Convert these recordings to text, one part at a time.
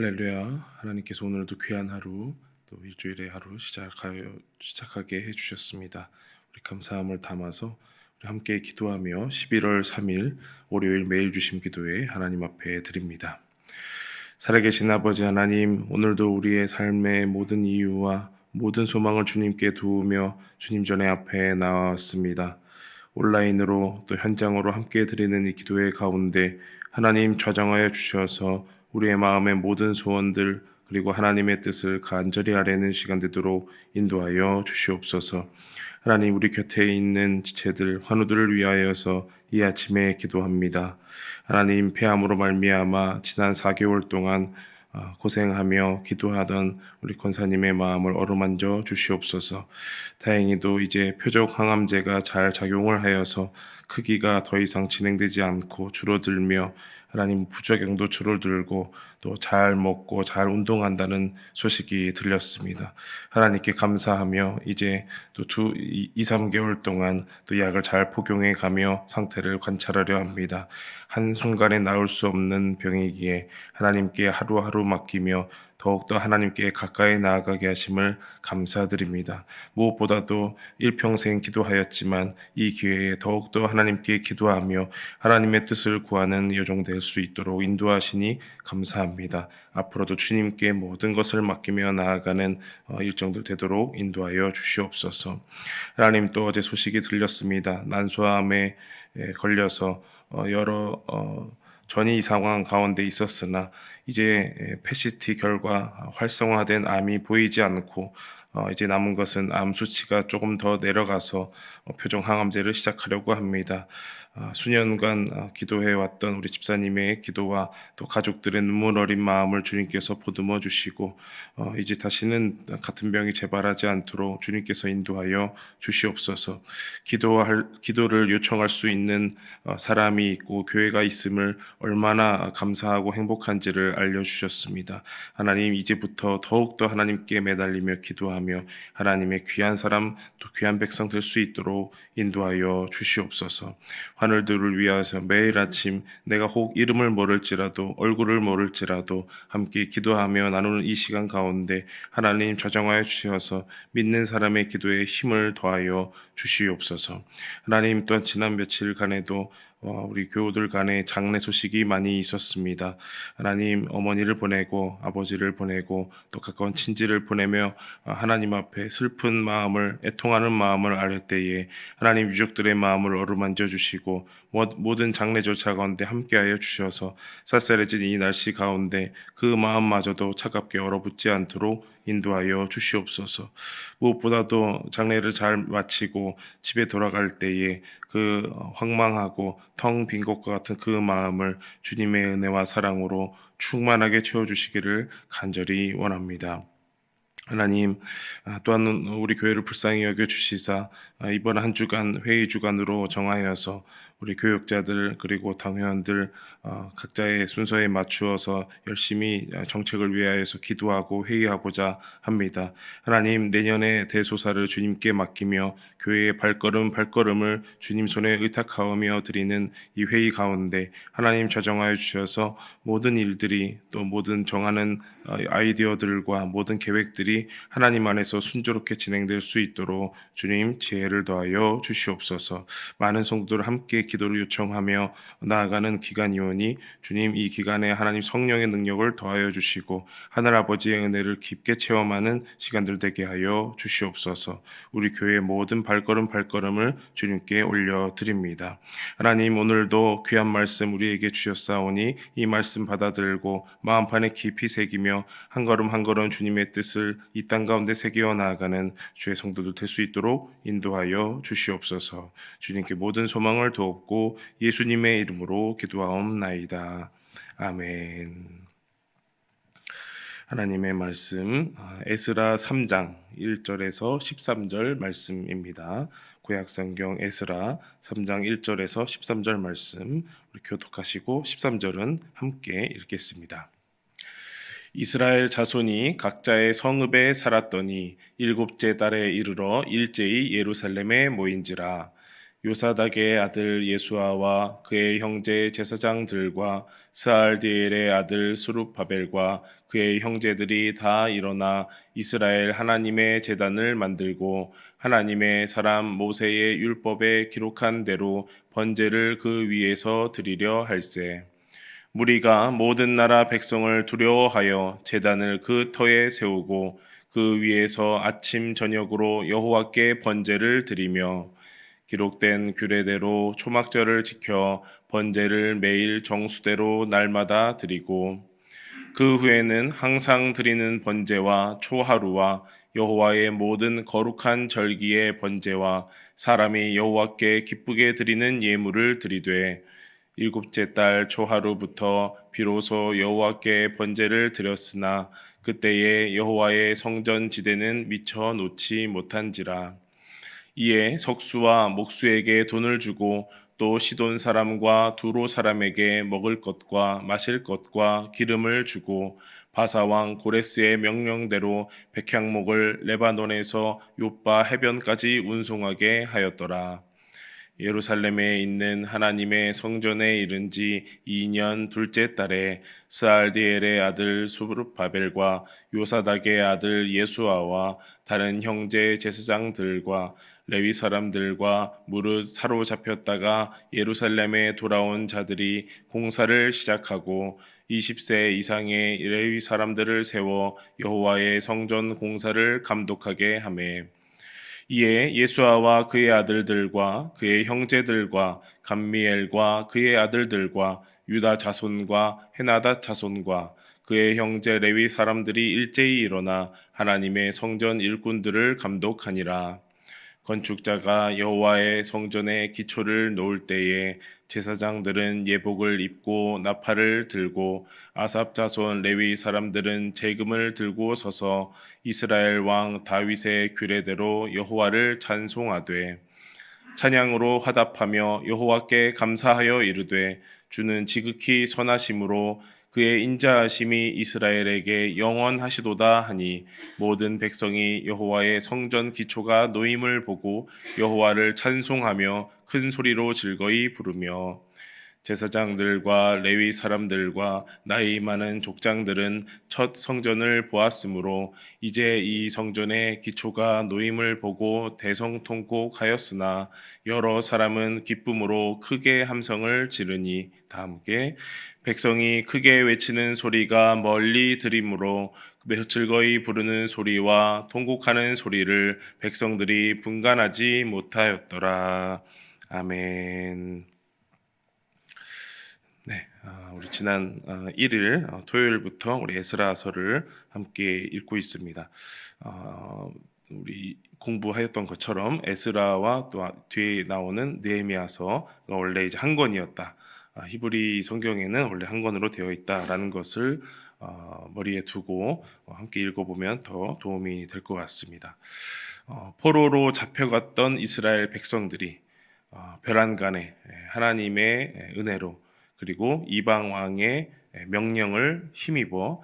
할렐루야. 하나님께서 오늘도 귀한 하루, 또 일주일의 하루 시작하게 해주셨습니다. 우리 감사함을 담아서 우리 함께 기도하며 11월 3일 월요일 매일 주심 기도회 하나님 앞에 드립니다. 살아계신 아버지 하나님, 오늘도 우리의 삶의 모든 이유와 모든 소망을 주님께 두으며 주님 전에 앞에 나왔습니다. 온라인으로 또 현장으로 함께 드리는 이 기도회 가운데 하나님 좌정하여 주셔서 우리의 마음의 모든 소원들 그리고 하나님의 뜻을 간절히 아뢰는 시간 되도록 인도하여 주시옵소서. 하나님, 우리 곁에 있는 지체들 환우들을 위하여서 이 아침에 기도합니다. 하나님, 폐암으로 말미암아 지난 4개월 동안 고생하며 기도하던 우리 권사님의 마음을 어루만져 주시옵소서. 다행히도 이제 표적 항암제가 잘 작용을 하여서 크기가 더 이상 진행되지 않고 줄어들며 하나님 부작용도 줄어들고 또 잘 먹고 잘 운동한다는 소식이 들렸습니다. 하나님께 감사하며 이제 또 2-3개월 동안 또 약을 잘 복용해 가며 상태를 관찰하려 합니다. 한순간에 나을 수 없는 병이기에 하나님께 하루하루 맡기며 더욱더 하나님께 가까이 나아가게 하심을 감사드립니다. 무엇보다도 일평생 기도하였지만 이 기회에 더욱더 하나님께 기도하며 하나님의 뜻을 구하는 여종 될 수 있도록 인도하시니 감사합니다. 앞으로도 주님께 모든 것을 맡기며 나아가는 일정들 되도록 인도하여 주시옵소서. 하나님, 또 어제 소식이 들렸습니다. 난소암에 걸려서 여러 전이 상황 가운데 있었으나 이제 PET 결과 활성화된 암이 보이지 않고 이제 남은 것은 암 수치가 조금 더 내려가서 표적 항암제를 시작하려고 합니다. 수년간 기도해왔던 우리 집사님의 기도와 또 가족들의 눈물 어린 마음을 주님께서 보듬어 주시고 이제 다시는 같은 병이 재발하지 않도록 주님께서 인도하여 주시옵소서. 기도를 요청할 수 있는 사람이 있고 교회가 있음을 얼마나 감사하고 행복한지를 알려주셨습니다. 하나님, 이제부터 더욱더 하나님께 매달리며 기도하며 하나님의 귀한 사람 또 귀한 백성 될 수 있도록 인도하여 주시옵소서. 하늘들을 위하여서 매일 아침 내가 혹 이름을 모를지라도 얼굴을 모를지라도 함께 기도하며 나누는 이 시간 가운데 하나님 좌정하여 주셔서 믿는 사람의 기도에 힘을 더하여 주시옵소서. 하나님, 또한 지난 며칠간에도 우리 교우들 간에 장례 소식이 많이 있었습니다. 하나님, 어머니를 보내고 아버지를 보내고 또 가까운 친지를 보내며 하나님 앞에 슬픈 마음을 애통하는 마음을 아뢰 때에 하나님 유족들의 마음을 어루만져 주시고 모든 장례 절차 가운데 함께하여 주셔서 쌀쌀해진 이 날씨 가운데 그 마음마저도 차갑게 얼어붙지 않도록 인도하여 주시옵소서. 무엇보다도 장례를 잘 마치고 집에 돌아갈 때에 그 황망하고 텅 빈 것과 같은 그 마음을 주님의 은혜와 사랑으로 충만하게 채워주시기를 간절히 원합니다. 하나님, 또한 우리 교회를 불쌍히 여겨주시사 이번 한 주간 회의 주간으로 정하여서 우리 교역자들 그리고 당회원들 각자의 순서에 맞추어서 열심히 정책을 위하여서 기도하고 회의하고자 합니다. 하나님, 내년의 대소사를 주님께 맡기며 교회의 발걸음을 주님 손에 의탁하며 드리는 이 회의 가운데 하나님 좌정하여 주셔서 모든 일들이 또 모든 정하는 아이디어들과 모든 계획들이 하나님 안에서 순조롭게 진행될 수 있도록 주님 지혜를 더하여 주시옵소서. 많은 성도들 함께 기도를 요청하며 나아가는 기간이오니 주님, 이 기간에 하나님 성령의 능력을 더하여 주시고 하늘 아버지의 은혜를 깊게 체험하는 시간들 되게 하여 주시옵소서. 우리 교회의 모든 발걸음을 주님께 올려드립니다. 하나님, 오늘도 귀한 말씀 우리에게 주셨사오니 이 말씀 받아들고 마음판에 깊이 새기며 한 걸음 한 걸음 주님의 뜻을 이 땅 가운데 새겨 나아가는 주의 성도들 될 수 있도록 인도하여 주시옵소서. 주님께 모든 소망을 두었고 예수님의 이름으로 기도하옵나이다. 아멘. 하나님의 말씀 에스라 3장 1절에서 13절 말씀입니다. 구약성경 에스라 3장 1절에서 13절 말씀 우리 교독하시고 13절은 함께 읽겠습니다. 이스라엘 자손이 각자의 성읍에 살았더니 일곱째 달에 이르러 일제히 예루살렘에 모인지라. 요사닥의 아들 예수아와 그의 형제 제사장들과 스알디엘의 아들 수룹바벨과 그의 형제들이 다 일어나 이스라엘 하나님의 제단을 만들고 하나님의 사람 모세의 율법에 기록한 대로 번제를 그 위에서 드리려 할세. 무리가 모든 나라 백성을 두려워하여 제단을 그 터에 세우고 그 위에서 아침 저녁으로 여호와께 번제를 드리며 기록된 규례대로 초막절을 지켜 번제를 매일 정수대로 날마다 드리고 그 후에는 항상 드리는 번제와 초하루와 여호와의 모든 거룩한 절기의 번제와 사람이 여호와께 기쁘게 드리는 예물을 드리되 일곱째 달 초하루부터 비로소 여호와께 번제를 드렸으나 그때에 여호와의 성전 지대는 미쳐 놓지 못한지라. 이에 석수와 목수에게 돈을 주고 또 시돈 사람과 두로 사람에게 먹을 것과 마실 것과 기름을 주고 바사 왕 고레스의 명령대로 백향목을 레바논에서 욥바 해변까지 운송하게 하였더라. 예루살렘에 있는 하나님의 성전에 이른 지 2년 둘째 달에 스알디엘의 아들 수르바벨과 요사닥의 아들 예수아와 다른 형제 제사장들과 레위 사람들과 무릇 사로잡혔다가 예루살렘에 돌아온 자들이 공사를 시작하고 20세 이상의 레위 사람들을 세워 여호와의 성전 공사를 감독하게 하매 이에 예수아와 그의 아들들과 그의 형제들과 감미엘과 그의 아들들과 유다 자손과 헤나다 자손과 그의 형제 레위 사람들이 일제히 일어나 하나님의 성전 일꾼들을 감독하니라. 건축자가 여호와의 성전의 기초를 놓을 때에 제사장들은 예복을 입고 나팔을 들고 아삽 자손 레위 사람들은 제금을 들고 서서 이스라엘 왕 다윗의 규례대로 여호와를 찬송하되 찬양으로 화답하며 여호와께 감사하여 이르되 주는 지극히 선하심으로 그의 인자하심이 이스라엘에게 영원하시도다 하니 모든 백성이 여호와의 성전 기초가 놓임을 보고 여호와를 찬송하며 큰 소리로 즐거이 부르며 제사장들과 레위 사람들과 나이 많은 족장들은 첫 성전을 보았으므로 이제 이 성전의 기초가 놓임을 보고 대성통곡하였으나 여러 사람은 기쁨으로 크게 함성을 지르니 다 함께 백성이 크게 외치는 소리가 멀리 들이므로 즐거이 부르는 소리와 통곡하는 소리를 백성들이 분간하지 못하였더라. 아멘. 네, 우리 지난 1일 토요일부터 우리 에스라서를 함께 읽고 있습니다. 우리 공부하였던 것처럼 에스라와 또 뒤에 나오는 느헤미야서가 원래 이제 한 권이었다. 히브리 성경에는 원래 한 권으로 되어 있다라는 것을 머리에 두고 함께 읽어보면 더 도움이 될 것 같습니다. 포로로 잡혀갔던 이스라엘 백성들이 벼랑간에 하나님의 은혜로 그리고 이방 왕의 명령을 힘입어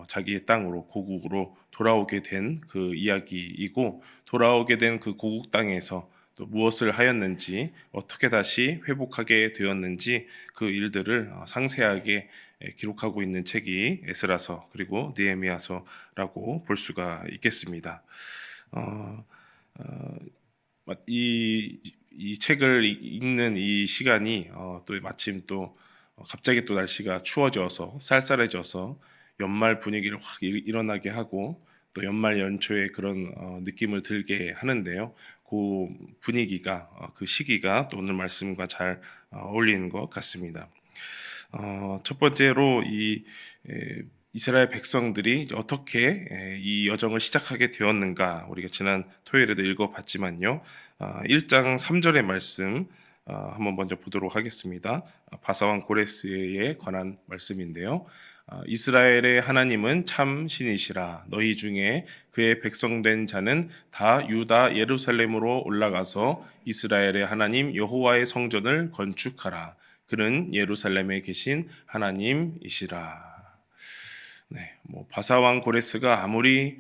자기의 땅으로 고국으로 돌아오게 된 그 이야기이고 돌아오게 된 그 고국 땅에서 또 무엇을 하였는지 어떻게 다시 회복하게 되었는지 그 일들을 상세하게 기록하고 있는 책이 에스라서 그리고 느헤미야서라고 볼 수가 있겠습니다. 이 책을 읽는 이 시간이 또 마침 또 갑자기 또 날씨가 추워져서 쌀쌀해져서 연말 분위기를 확 일어나게 하고 또 연말 연초에 그런 느낌을 들게 하는데요. 그 분위기가 그 시기가 또 오늘 말씀과 잘 어울리는 것 같습니다. 첫 번째로 이스라엘 백성들이 어떻게 이 여정을 시작하게 되었는가 우리가 지난 토요일에도 읽어봤지만요. 1장 3절의 말씀 한번 먼저 보도록 하겠습니다. 바사왕 고레스에 관한 말씀인데요. 이스라엘의 하나님은 참 신이시라. 너희 중에 그의 백성된 자는 다 유다 예루살렘으로 올라가서 이스라엘의 하나님 여호와의 성전을 건축하라. 그는 예루살렘에 계신 하나님이시라. 네, 바사왕 고레스가 아무리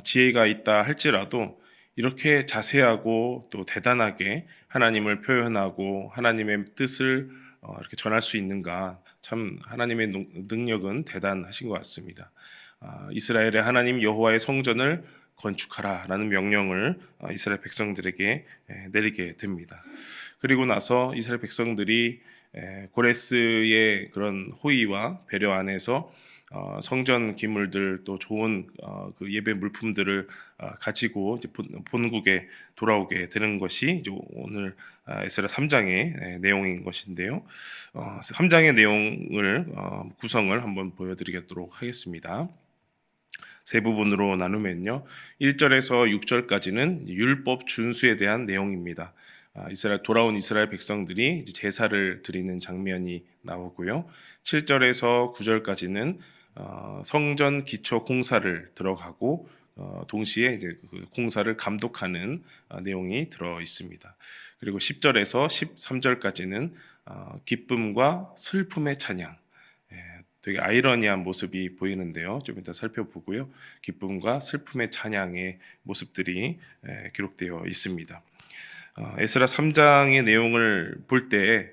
지혜가 있다 할지라도 이렇게 자세하고 또 대단하게 하나님을 표현하고 하나님의 뜻을 이렇게 전할 수 있는가? 참 하나님의 능력은 대단하신 것 같습니다. 이스라엘의 하나님 여호와의 성전을 건축하라라는 명령을 이스라엘 백성들에게 내리게 됩니다. 그리고 나서 이스라엘 백성들이 고레스의 그런 호의와 배려 안에서 성전 기물들 또 좋은 그 예배 물품들을 가지고 이제 본국에 돌아오게 되는 것이 이제 오늘 에스라 3장의 내용인 것인데요. 3장의 내용을 구성을 한번 보여드리도록 하겠습니다. 세 부분으로 나누면요. 1절에서 6절까지는 율법 준수에 대한 내용입니다. 돌아온 이스라엘 백성들이 이제 제사를 드리는 장면이 나오고요. 7절에서 9절까지는 성전 기초 공사를 들어가고 동시에 이제 그 공사를 감독하는 내용이 들어 있습니다. 그리고 10절에서 13절까지는 기쁨과 슬픔의 찬양, 되게 아이러니한 모습이 보이는데요. 좀 이따 살펴보고요. 기쁨과 슬픔의 찬양의 모습들이 기록되어 있습니다. 에스라 3장의 내용을 볼 때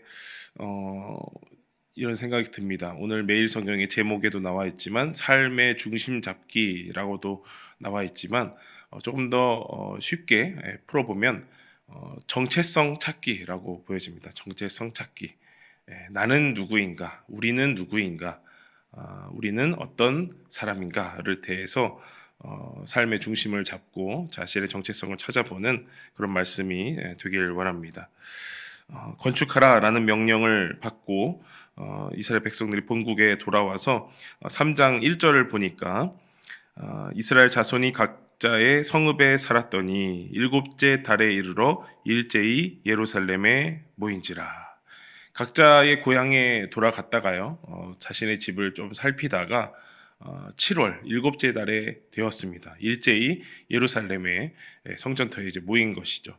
이런 생각이 듭니다. 오늘 매일 성경의 제목에도 나와 있지만 삶의 중심 잡기라고도 나와 있지만 조금 더 쉽게 풀어보면 정체성 찾기라고 보여집니다. 정체성 찾기. 나는 누구인가? 우리는 누구인가? 우리는 어떤 사람인가를 대해서 삶의 중심을 잡고 자신의 정체성을 찾아보는 그런 말씀이 되길 원합니다. 건축하라라는 명령을 받고 이스라엘 백성들이 본국에 돌아와서 3장 1절을 보니까 이스라엘 자손이 각자의 성읍에 살았더니 일곱째 달에 이르러 일제히 예루살렘에 모인지라. 각자의 고향에 돌아갔다가요, 자신의 집을 좀 살피다가 7월 일곱째 달에 되었습니다. 일제히 예루살렘에 성전터에 이제 모인 것이죠.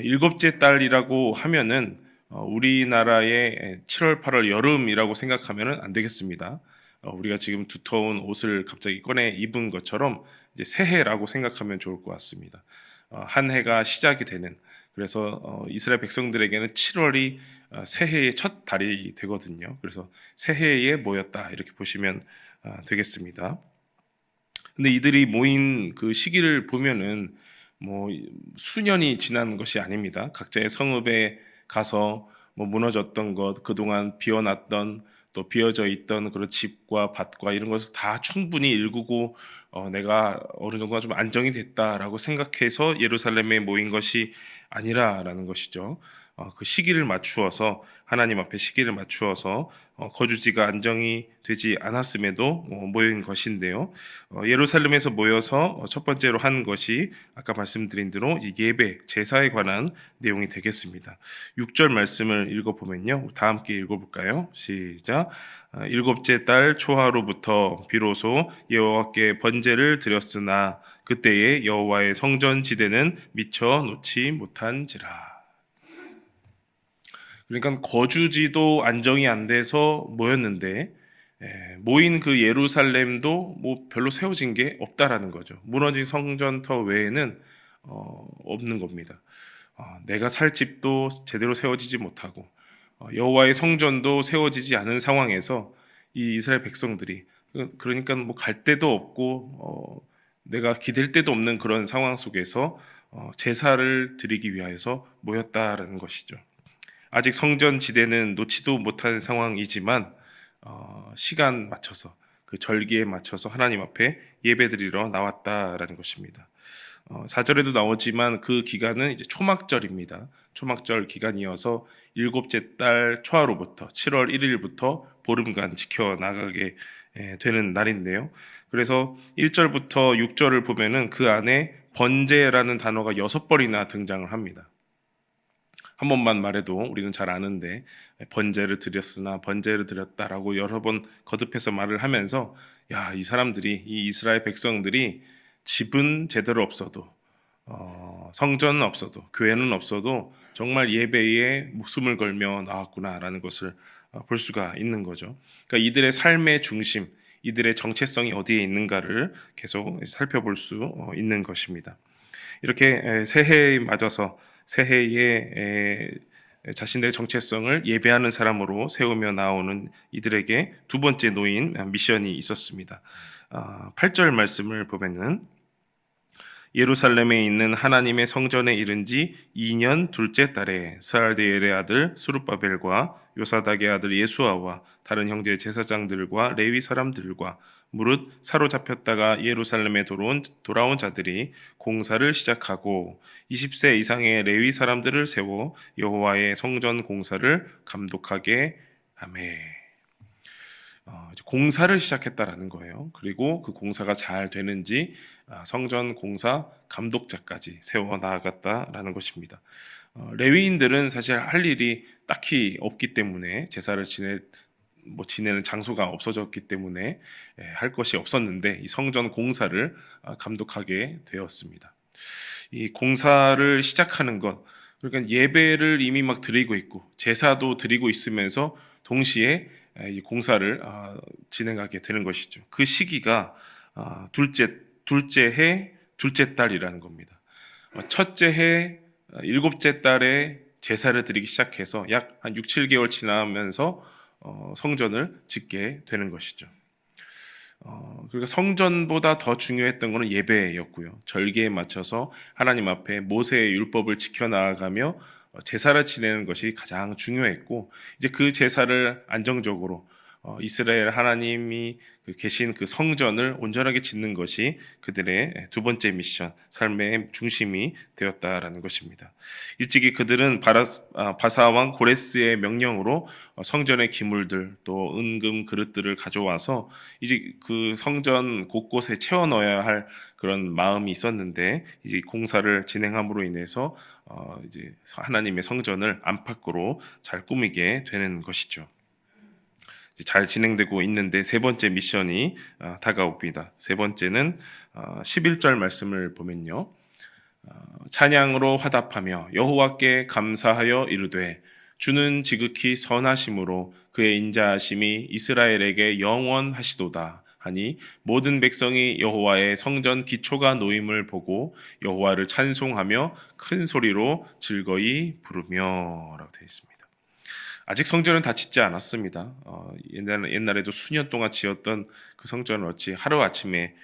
일곱째 달이라고 하면은 우리나라의 7월, 8월 여름이라고 생각하면은 안 되겠습니다. 우리가 지금 두터운 옷을 갑자기 꺼내 입은 것처럼 이제 새해라고 생각하면 좋을 것 같습니다. 한 해가 시작이 되는, 그래서 이스라엘 백성들에게는 7월이 새해의 첫 달이 되거든요. 그래서 새해에 모였다 이렇게 보시면 되겠습니다. 근데 이들이 모인 그 시기를 보면은 뭐 수년이 지난 것이 아닙니다. 각자의 성읍에 가서 뭐 무너졌던 것, 그동안 비워놨던 또 비어져 있던 그런 집과 밭과 이런 것을 다 충분히 일구고 내가 어느 정도가 좀 안정이 됐다라고 생각해서 예루살렘에 모인 것이 아니라라는 것이죠. 그 시기를 맞추어서 하나님 앞에 시기를 맞추어서 거주지가 안정이 되지 않았음에도 모인 것인데요. 예루살렘에서 모여서 첫 번째로 한 것이 아까 말씀드린 대로 예배, 제사에 관한 내용이 되겠습니다. 6절 말씀을 읽어보면요. 다 함께 읽어볼까요? 시작. 일곱째 달 초하루부터 비로소 여호와께 번제를 드렸으나 그때에 여호와의 성전 지대는 미쳐 놓지 못한지라. 그러니까 거주지도 안정이 안 돼서 모였는데 모인 그 예루살렘도 뭐 별로 세워진 게 없다라는 거죠. 무너진 성전터 외에는 없는 겁니다. 내가 살 집도 제대로 세워지지 못하고 여호와의 성전도 세워지지 않은 상황에서 이 이스라엘 백성들이, 그러니까 뭐 갈 데도 없고 내가 기댈 데도 없는 그런 상황 속에서 제사를 드리기 위하여서 모였다라는 것이죠. 아직 성전 지대는 놓지도 못한 상황이지만 시간 맞춰서 그 절기에 맞춰서 하나님 앞에 예배드리러 나왔다라는 것입니다. 4절에도 나오지만 그 기간은 이제 초막절입니다. 초막절 기간이어서 일곱째 달 초하루부터 7월 1일부터 보름간 지켜나가게 되는 날인데요. 그래서 1절부터 6절을 보면은 그 안에 번제라는 단어가 6번이나 등장을 합니다. 한 번만 말해도 우리는 잘 아는데 번제를 드렸으나 번제를 드렸다라고 여러 번 거듭해서 말을 하면서 이 사람들이, 이 이스라엘 백성들이 집은 제대로 없어도 성전은 없어도 교회는 없어도 정말 예배에 목숨을 걸며 나왔구나라는 것을 볼 수가 있는 거죠. 그러니까 이들의 삶의 중심, 이들의 정체성이 어디에 있는가를 계속 살펴볼 수 있는 것입니다. 이렇게 새해에 맞아서 새해에 자신들의 정체성을 예배하는 사람으로 세우며 나오는 이들에게 두 번째 놓인 미션이 있었습니다. 8절 말씀을 보면은 예루살렘에 있는 하나님의 성전에 이른 지 2년 둘째 달에 스알디엘의 아들 수룹바벨과 요사닥의 아들 예수아와 다른 형제 제사장들과 레위 사람들과 무릇 사로잡혔다가 예루살렘에 돌아온 자들이 공사를 시작하고 20세 이상의 레위 사람들을 세워 여호와의 성전 공사를 감독하게 하매. 공사를 시작했다라는 거예요. 그리고 그 공사가 잘 되는지 성전 공사 감독자까지 세워 나아갔다라는 것입니다. 레위인들은 사실 할 일이 딱히 없기 때문에 제사를 지내는 장소가 없어졌기 때문에 할 것이 없었는데 이 성전 공사를 감독하게 되었습니다. 이 공사를 시작하는 것, 그러니까 예배를 이미 막 드리고 있고 제사도 드리고 있으면서 동시에 이 공사를 진행하게 되는 것이죠. 그 시기가 둘째 해 둘째 달이라는 겁니다. 첫째 해 일곱째 달에 제사를 드리기 시작해서 약 한 6, 7개월 지나면서 성전을 짓게 되는 것이죠. 그러니까 성전보다 더 중요했던 것은 예배였고요. 절기에 맞춰서 하나님 앞에 모세의 율법을 지켜나가며 제사를 지내는 것이 가장 중요했고, 이제 그 제사를 안정적으로 이스라엘 하나님이 계신 그 성전을 온전하게 짓는 것이 그들의 두 번째 미션, 삶의 중심이 되었다라는 것입니다. 일찍이 그들은 바사왕 고레스의 명령으로 성전의 기물들 또 은금 그릇들을 가져와서 이제 그 성전 곳곳에 채워 넣어야 할 그런 마음이 있었는데, 이제 공사를 진행함으로 인해서 이제 하나님의 성전을 안팎으로 잘 꾸미게 되는 것이죠. 잘 진행되고 있는데 세 번째 미션이 다가옵니다. 세 번째는 11절 말씀을 보면요. 찬양으로 화답하며 여호와께 감사하여 이르되 주는 지극히 선하심으로 그의 인자하심이 이스라엘에게 영원하시도다 하니 모든 백성이 여호와의 성전 기초가 놓임을 보고 여호와를 찬송하며 큰 소리로 즐거이 부르며 라고 되어 있습니다. 아직 성전은 다 짓지 않았습니다. 옛날에도 수년 동안 지었던 그 성전을 어찌 하루아침에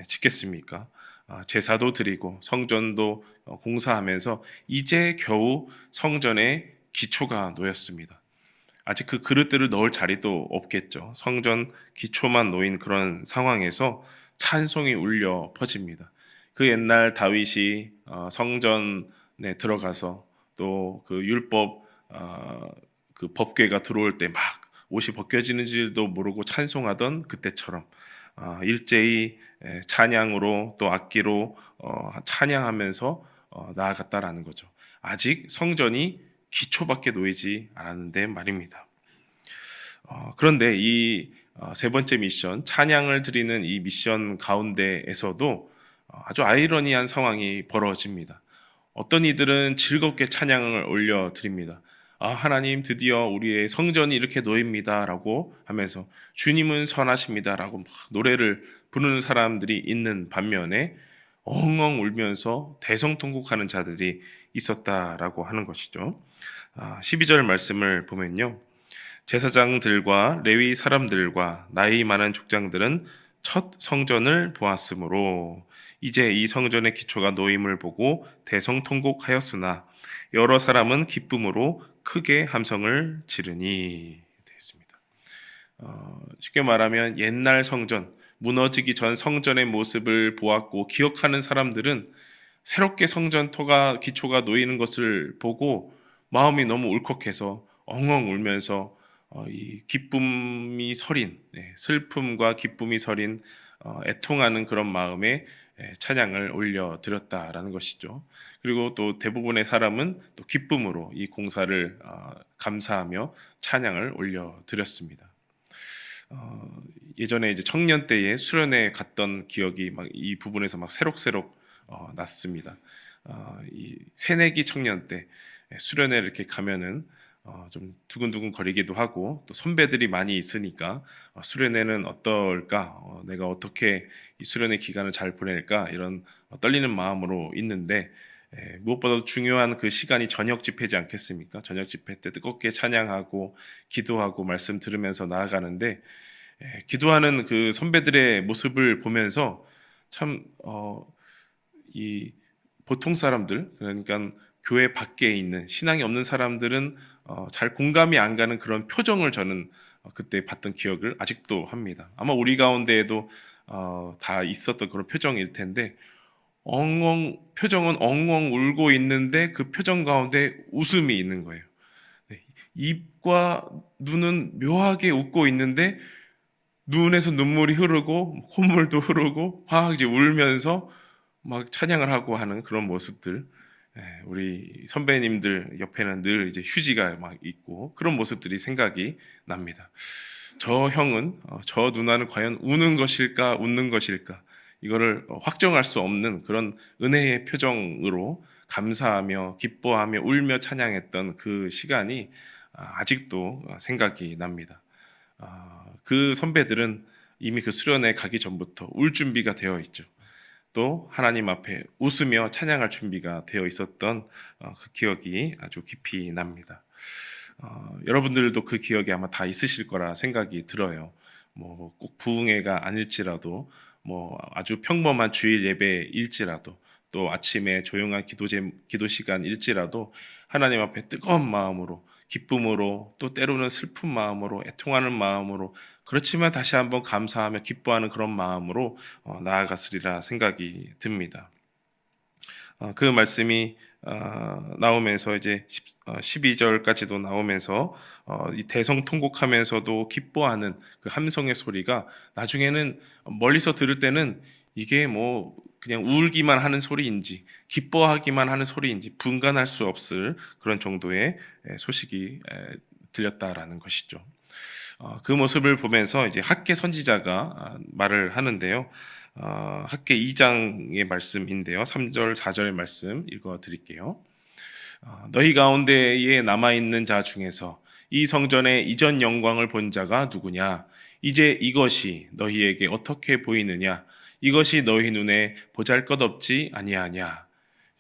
짓겠습니까? 제사도 드리고 성전도 공사하면서 이제 겨우 성전의 기초가 놓였습니다. 아직 그 그릇들을 넣을 자리도 없겠죠. 성전 기초만 놓인 그런 상황에서 찬송이 울려 퍼집니다. 그 옛날 다윗이 성전에 들어가서 또 그 율법 그 법궤가 들어올 때 막 옷이 벗겨지는지도 모르고 찬송하던 그때처럼 일제히 찬양으로 또 악기로 찬양하면서 나아갔다라는 거죠. 아직 성전이 기초밖에 놓이지 않았는데 말입니다. 그런데 이 세 번째 미션, 찬양을 드리는 이 미션 가운데에서도 아주 아이러니한 상황이 벌어집니다. 어떤 이들은 즐겁게 찬양을 올려드립니다. 하나님 드디어 우리의 성전이 이렇게 놓입니다 라고 하면서 주님은 선하십니다 라고 막 노래를 부르는 사람들이 있는 반면에 엉엉 울면서 대성통곡하는 자들이 있었다라고 하는 것이죠. 12절 말씀을 보면요, 제사장들과 레위 사람들과 나이 많은 족장들은 첫 성전을 보았으므로 이제 이 성전의 기초가 놓임을 보고 대성통곡하였으나 여러 사람은 기쁨으로 크게 함성을 지르니 되어 있습니다. 쉽게 말하면 옛날 성전, 무너지기 전 성전의 모습을 보았고 기억하는 사람들은 새롭게 성전토가 기초가 놓이는 것을 보고 마음이 너무 울컥해서 엉엉 울면서 이 기쁨이 서린, 슬픔과 기쁨이 서린 애통하는 그런 마음에 찬양을 올려드렸다라는 것이죠. 그리고 또 대부분의 사람은 또 기쁨으로 이 공사를 감사하며 찬양을 올려드렸습니다. 예전에 이제 청년 때에 수련회 갔던 기억이 막 이 부분에서 막 새록새록 났습니다. 이 새내기 청년 때 수련회 이렇게 가면은 좀 두근두근 거리기도 하고 또 선배들이 많이 있으니까 수련회는 어떨까? 내가 어떻게 이 수련회 기간을 잘 보낼까? 이런 떨리는 마음으로 있는데 무엇보다도 중요한 그 시간이 저녁 집회지 않겠습니까? 저녁 집회 때 뜨겁게 찬양하고 기도하고 말씀 들으면서 나아가는데 기도하는 그 선배들의 모습을 보면서 참 이 보통 사람들, 그러니까 교회 밖에 있는 신앙이 없는 사람들은 잘 공감이 안 가는 그런 표정을 저는 그때 봤던 기억을 아직도 합니다. 아마 우리 가운데에도 다 있었던 그런 표정일 텐데 표정은 엉엉 울고 있는데 그 표정 가운데 웃음이 있는 거예요. 네, 입과 눈은 묘하게 웃고 있는데 눈에서 눈물이 흐르고 콧물도 흐르고 막 이제 울면서 막 찬양을 하고 하는 그런 모습들. 우리 선배님들 옆에는 늘 이제 휴지가 막 있고 그런 모습들이 생각이 납니다. 저 형은, 저 누나는 과연 우는 것일까, 웃는 것일까? 이거를 확정할 수 없는 그런 은혜의 표정으로 감사하며 기뻐하며 울며 찬양했던 그 시간이 아직도 생각이 납니다. 그 선배들은 이미 그 수련회 가기 전부터 울 준비가 되어 있죠. 또 하나님 앞에 웃으며 찬양할 준비가 되어 있었던 그 기억이 아주 깊이 납니다. 여러분들도 그 기억이 아마 다 있으실 거라 생각이 들어요. 뭐 꼭 부흥회가 아닐지라도 뭐 아주 평범한 주일 예배일지라도 또 아침에 조용한 기도 시간일지라도 하나님 앞에 뜨거운 마음으로 기쁨으로 또 때로는 슬픈 마음으로 애통하는 마음으로 그렇지만 다시 한번 감사하며 기뻐하는 그런 마음으로 나아갔으리라 생각이 듭니다. 그 말씀이 나오면서 이제 12절까지도 나오면서 이 대성통곡하면서도 기뻐하는 그 함성의 소리가 나중에는 멀리서 들을 때는 이게 뭐 그냥 울기만 하는 소리인지 기뻐하기만 하는 소리인지 분간할 수 없을 그런 정도의 소식이 들렸다라는 것이죠. 그 모습을 보면서 이제 학개 선지자가 말을 하는데요. 학개 2장의 말씀인데요. 3절, 4절의 말씀 읽어 드릴게요. 너희 가운데에 남아있는 자 중에서 이 성전의 이전 영광을 본 자가 누구냐? 이제 이것이 너희에게 어떻게 보이느냐? 이것이 너희 눈에 보잘것없지 아니하냐?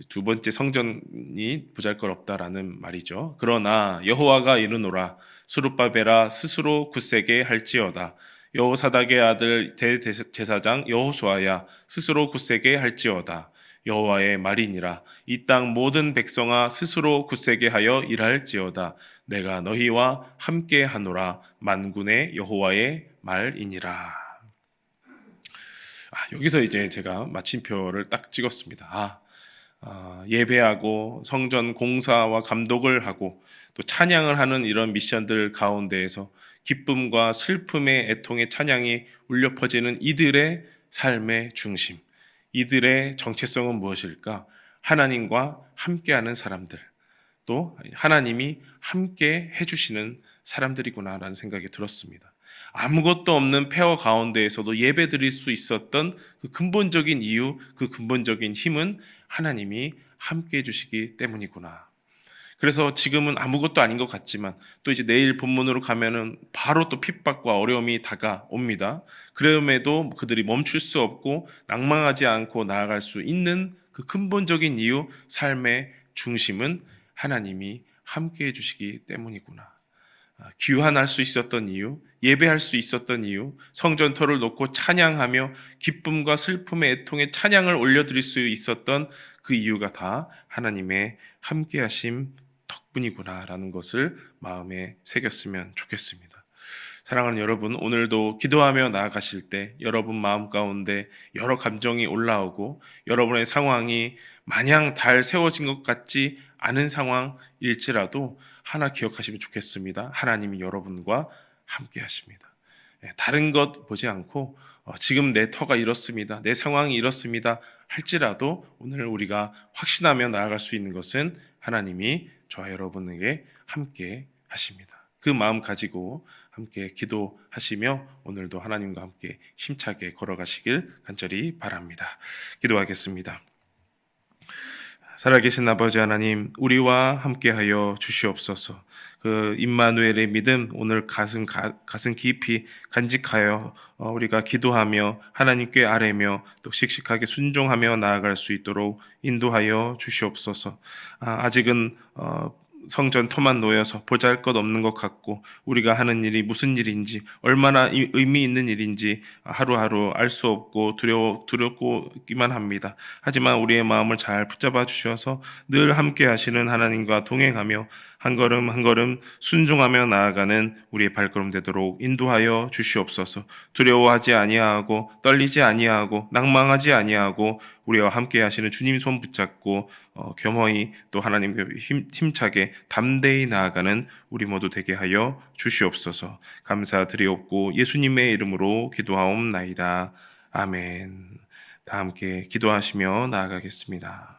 두 번째 성전이 보잘것없다라는 말이죠. 그러나 여호와가 이르노라 스룹바벨아 스스로 굳세게 할지어다. 여호사닥의 아들 대제사장 여호수아야 스스로 굳세게 할지어다. 여호와의 말이니라 이 땅 모든 백성아 스스로 굳세게 하여 일할지어다. 내가 너희와 함께 하노라 만군의 여호와의 말이니라. 여기서 이제 제가 마침표를 딱 찍었습니다. 예배하고 성전 공사와 감독을 하고 또 찬양을 하는 이런 미션들 가운데에서 기쁨과 슬픔의 애통의 찬양이 울려 퍼지는 이들의 삶의 중심, 이들의 정체성은 무엇일까? 하나님과 함께하는 사람들, 또 하나님이 함께 해주시는 사람들이구나라는 생각이 들었습니다. 아무것도 없는 폐허 가운데에서도 예배 드릴 수 있었던 그 근본적인 이유, 그 근본적인 힘은 하나님이 함께 해주시기 때문이구나. 그래서 지금은 아무것도 아닌 것 같지만 또 이제 내일 본문으로 가면은 바로 또 핍박과 어려움이 다가옵니다. 그럼에도 그들이 멈출 수 없고 낭망하지 않고 나아갈 수 있는 그 근본적인 이유, 삶의 중심은 하나님이 함께 해주시기 때문이구나. 귀환할 수 있었던 이유, 예배할 수 있었던 이유, 성전터를 놓고 찬양하며 기쁨과 슬픔의 애통의 찬양을 올려드릴 수 있었던 그 이유가 다 하나님의 함께하심 덕분이구나라는 것을 마음에 새겼으면 좋겠습니다. 사랑하는 여러분, 오늘도 기도하며 나아가실 때 여러분 마음 가운데 여러 감정이 올라오고 여러분의 상황이 마냥 잘 세워진 것 같지 않은 상황일지라도 하나 기억하시면 좋겠습니다. 하나님이 여러분과 함께 하십니다. 다른 것 보지 않고 지금 내 터가 이렇습니다. 내 상황이 이렇습니다. 할지라도 오늘 우리가 확신하며 나아갈 수 있는 것은 하나님이 저와 여러분에게 함께 하십니다. 그 마음 가지고 함께 기도하시며 오늘도 하나님과 함께 힘차게 걸어가시길 간절히 바랍니다. 기도하겠습니다. 살아계신 아버지 하나님, 우리와 함께하여 주시옵소서. 그 임마누엘의 믿음 오늘 가슴 깊이 간직하여 우리가 기도하며 하나님께 아뢰며 또 씩씩하게 순종하며 나아갈 수 있도록 인도하여 주시옵소서. 아직은 성전 터만 놓여서 보잘것없는 것 같고 우리가 하는 일이 무슨 일인지 얼마나 의미 있는 일인지 하루하루 알 수 없고 두렵고기만 합니다. 하지만 우리의 마음을 잘 붙잡아 주셔서 늘 함께 하시는 하나님과 동행하며 한 걸음 한 걸음 순종하며 나아가는 우리의 발걸음 되도록 인도하여 주시옵소서. 두려워하지 아니하고 떨리지 아니하고 낭망하지 아니하고 우리와 함께 하시는 주님 손 붙잡고 겸허히 또 하나님께 힘차게 담대히 나아가는 우리 모두 되게 하여 주시옵소서. 감사드리옵고 예수님의 이름으로 기도하옵나이다. 아멘. 다 함께 기도하시며 나아가겠습니다.